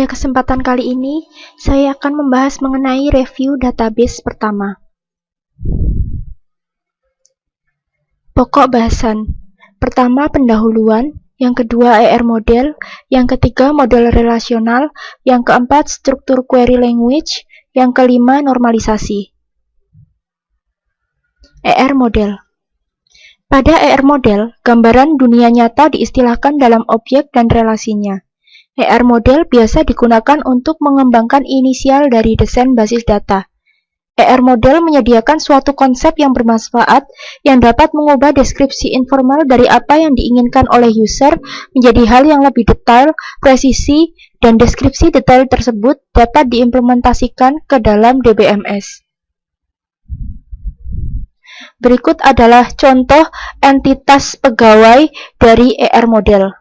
Pada kesempatan kali ini, saya akan membahas mengenai review database pertama. Pokok bahasan. Pertama, pendahuluan. Yang kedua, ER model. Yang ketiga, model relasional. Yang keempat, struktur query language. Yang kelima, normalisasi. ER model. Pada ER model, gambaran dunia nyata diistilahkan dalam objek dan relasinya. ER model biasa digunakan untuk mengembangkan inisial dari desain basis data. ER model menyediakan suatu konsep yang bermanfaat yang dapat mengubah deskripsi informal dari apa yang diinginkan oleh user menjadi hal yang lebih detail, presisi, dan deskripsi detail tersebut dapat diimplementasikan ke dalam DBMS. Berikut adalah contoh entitas pegawai dari ER model.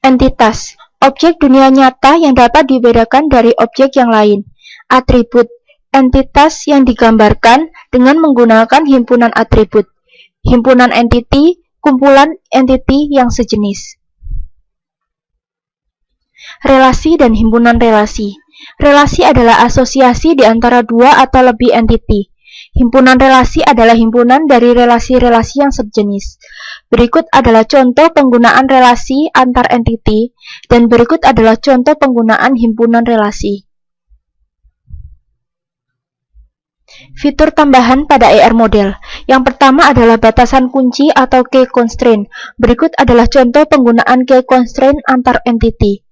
Entitas, objek dunia nyata yang dapat dibedakan dari objek yang lain. Atribut, entitas yang digambarkan dengan menggunakan himpunan atribut. Himpunan entity, kumpulan entity yang sejenis. Relasi dan himpunan relasi. Relasi adalah asosiasi di antara dua atau lebih entity. Himpunan relasi adalah himpunan dari relasi-relasi yang sejenis. Berikut adalah contoh penggunaan relasi antar entity, dan berikut adalah contoh penggunaan himpunan relasi. Fitur tambahan pada ER model. Yang pertama adalah batasan kunci atau key constraint. Berikut adalah contoh penggunaan key constraint antar entity.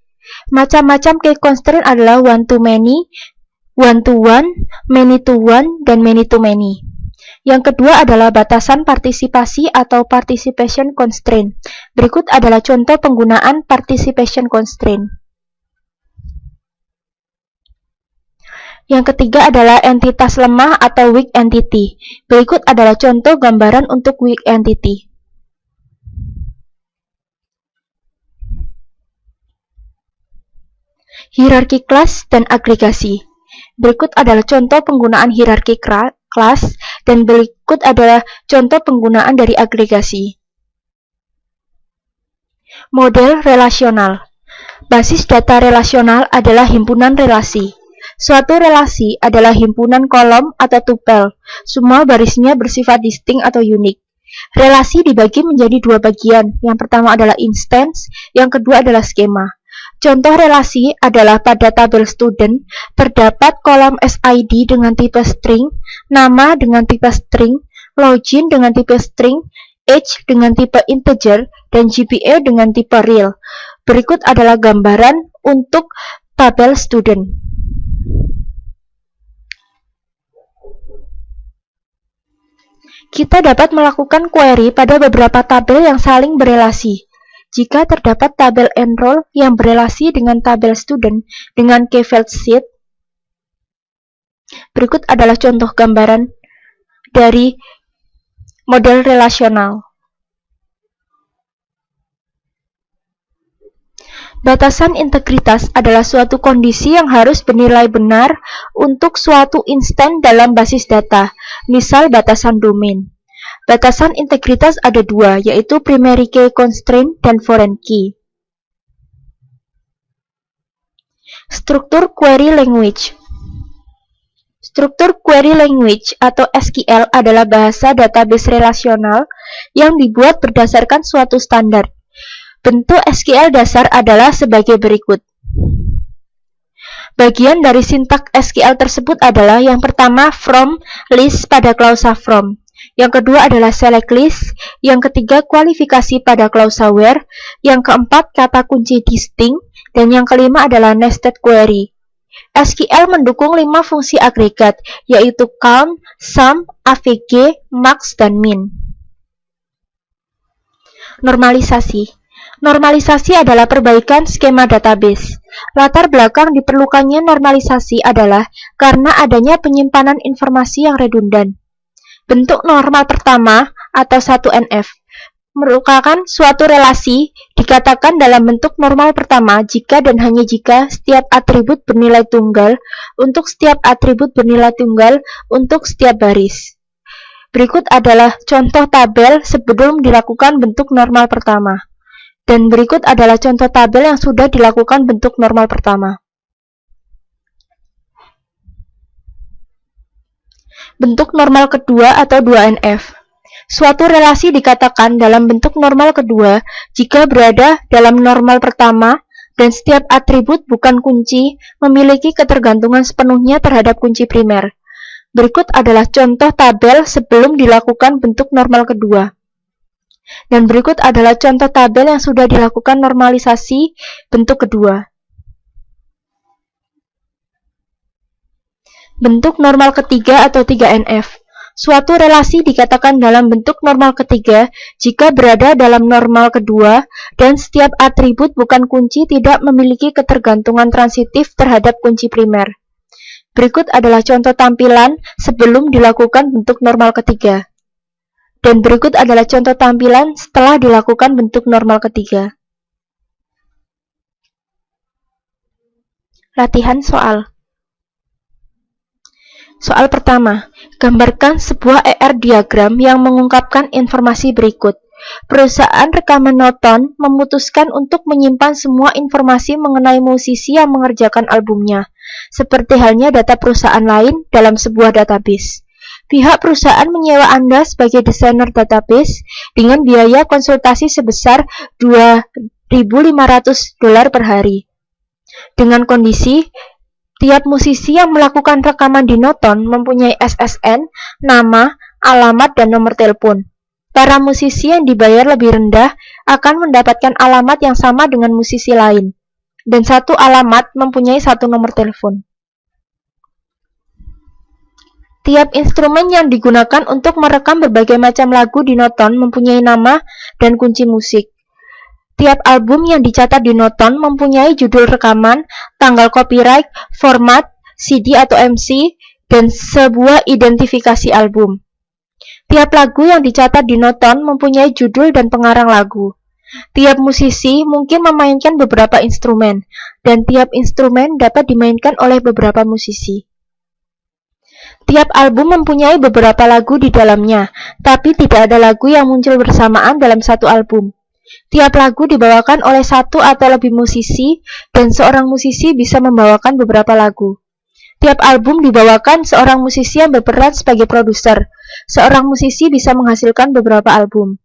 Macam-macam key constraint adalah one-to-many, one-to-one, many-to-one, dan many-to-many. Yang kedua adalah batasan partisipasi atau participation constraint. Berikut adalah contoh penggunaan participation constraint. Yang ketiga adalah entitas lemah atau weak entity. Berikut adalah contoh gambaran untuk weak entity. Hierarki kelas dan agregasi. Berikut adalah contoh penggunaan hierarki kelas, dan berikut adalah contoh penggunaan dari agregasi. Model relasional. Basis data relasional adalah himpunan relasi. Suatu relasi adalah himpunan kolom atau tupel. Semua barisnya bersifat distinct atau unik. Relasi dibagi menjadi dua bagian. Yang pertama adalah instance, yang kedua adalah skema. Contoh relasi adalah pada tabel student, terdapat kolom SID dengan tipe string, nama dengan tipe string, login dengan tipe string, age dengan tipe integer, dan GPA dengan tipe real. Berikut adalah gambaran untuk tabel student. Kita dapat melakukan query pada beberapa tabel yang saling berelasi. Jika terdapat tabel enroll yang berelasi dengan tabel student dengan key field sheet, berikut adalah contoh gambaran dari model relasional. Batasan integritas adalah suatu kondisi yang harus bernilai benar untuk suatu instan dalam basis data, misal batasan domain. Batasan integritas ada dua, yaitu primary key constraint dan foreign key. Struktur query language. Struktur query language atau SQL adalah bahasa database relasional yang dibuat berdasarkan suatu standar. Bentuk SQL dasar adalah sebagai berikut. Bagian dari sintak SQL tersebut adalah yang pertama from list pada klausa from. Yang kedua adalah select list, yang ketiga kualifikasi pada klausa where, yang keempat kata kunci distinct, dan yang kelima adalah nested query. SQL mendukung 5 fungsi agregat, yaitu count, sum, avg, max, dan min. Normalisasi. Normalisasi adalah perbaikan skema database. Latar belakang diperlukannya normalisasi adalah karena adanya penyimpanan informasi yang redundan. Bentuk normal pertama atau 1NF merupakan suatu relasi dikatakan dalam bentuk normal pertama jika dan hanya jika setiap atribut bernilai tunggal untuk setiap atribut bernilai tunggal untuk setiap baris. Berikut adalah contoh tabel sebelum dilakukan bentuk normal pertama. Dan berikut adalah contoh tabel yang sudah dilakukan bentuk normal pertama. Bentuk normal kedua atau 2NF. Suatu relasi dikatakan dalam bentuk normal kedua jika berada dalam normal pertama dan setiap atribut bukan kunci memiliki ketergantungan sepenuhnya terhadap kunci primer. Berikut adalah contoh tabel sebelum dilakukan bentuk normal kedua. Dan berikut adalah contoh tabel yang sudah dilakukan normalisasi bentuk kedua. Bentuk normal ketiga atau 3NF. Suatu relasi dikatakan dalam bentuk normal ketiga jika berada dalam normal kedua dan setiap atribut bukan kunci tidak memiliki ketergantungan transitif terhadap kunci primer. Berikut adalah contoh tampilan sebelum dilakukan bentuk normal ketiga. Dan berikut adalah contoh tampilan setelah dilakukan bentuk normal ketiga. Latihan soal. Soal pertama, gambarkan sebuah ER diagram yang mengungkapkan informasi berikut. Perusahaan rekaman Noton memutuskan untuk menyimpan semua informasi mengenai musisi yang mengerjakan albumnya, seperti halnya data perusahaan lain dalam sebuah database. Pihak perusahaan menyewa Anda sebagai desainer database dengan biaya konsultasi sebesar $2.500 per hari. Dengan kondisi, tiap musisi yang melakukan rekaman di Noton mempunyai SSN, nama, alamat, dan nomor telepon. Para musisi yang dibayar lebih rendah akan mendapatkan alamat yang sama dengan musisi lain, dan satu alamat mempunyai satu nomor telepon. Tiap instrumen yang digunakan untuk merekam berbagai macam lagu di Noton mempunyai nama dan kunci musik. Tiap album yang dicatat di Noton mempunyai judul rekaman, tanggal copyright, format, CD atau MC, dan sebuah identifikasi album. Tiap lagu yang dicatat di Noton mempunyai judul dan pengarang lagu. Tiap musisi mungkin memainkan beberapa instrumen, dan tiap instrumen dapat dimainkan oleh beberapa musisi. Tiap album mempunyai beberapa lagu di dalamnya, tapi tidak ada lagu yang muncul bersamaan dalam satu album. Tiap lagu dibawakan oleh satu atau lebih musisi, dan seorang musisi bisa membawakan beberapa lagu. Tiap album dibawakan seorang musisi yang berperan sebagai produser. Seorang musisi bisa menghasilkan beberapa album.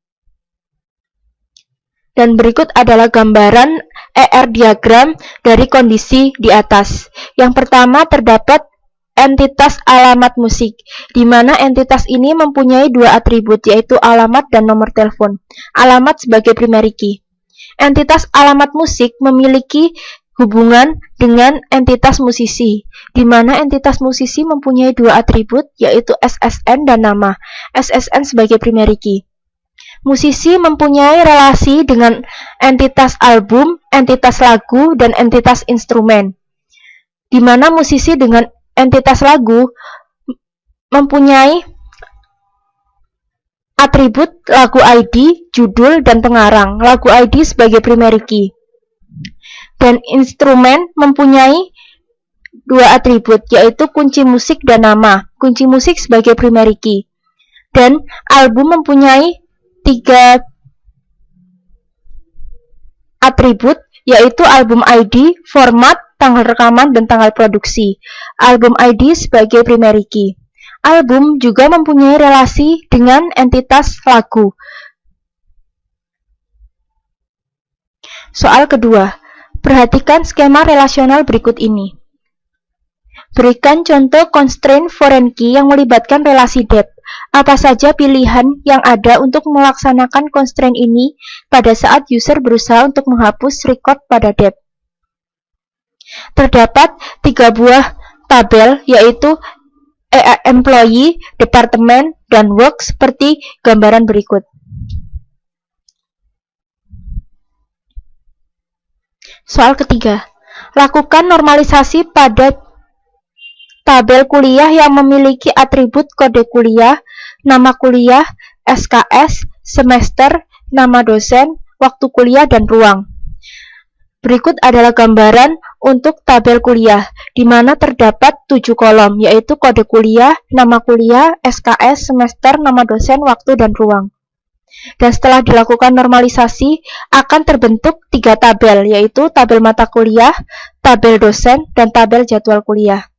Dan berikut adalah gambaran ER diagram dari kondisi di atas. Yang pertama terdapat entitas alamat musik, di mana entitas ini mempunyai dua atribut, yaitu alamat dan nomor telepon. Alamat sebagai primary key. Entitas alamat musik memiliki hubungan dengan entitas musisi, di mana entitas musisi mempunyai dua atribut, yaitu SSN dan nama. SSN sebagai primary key. Musisi mempunyai relasi dengan entitas album, entitas lagu, dan entitas instrumen, di mana musisi dengan entitas lagu mempunyai atribut lagu ID, judul, dan pengarang. Lagu ID sebagai primary key. Dan instrumen mempunyai dua atribut, yaitu kunci musik dan nama. Kunci musik sebagai primary key. Dan album mempunyai tiga atribut, yaitu album ID, format, tanggal rekaman, dan tanggal produksi. Album ID sebagai primary key. Album juga mempunyai relasi dengan entitas lagu. Soal kedua. Perhatikan skema relasional berikut ini. Berikan contoh constraint foreign key yang melibatkan relasi depth. Apa saja pilihan yang ada untuk melaksanakan constraint ini pada saat user berusaha untuk menghapus record pada depth? Terdapat 3 buah tabel, yaitu employee, departemen, dan work seperti gambaran berikut. Soal ketiga. Lakukan normalisasi pada tabel kuliah yang memiliki atribut kode kuliah, nama kuliah, SKS, semester, nama dosen, waktu kuliah, dan ruang. Berikut adalah gambaran untuk tabel kuliah, di mana terdapat 7 kolom, yaitu kode kuliah, nama kuliah, SKS, semester, nama dosen, waktu, dan ruang. Dan setelah dilakukan normalisasi, akan terbentuk 3 tabel, yaitu tabel mata kuliah, tabel dosen, dan tabel jadwal kuliah.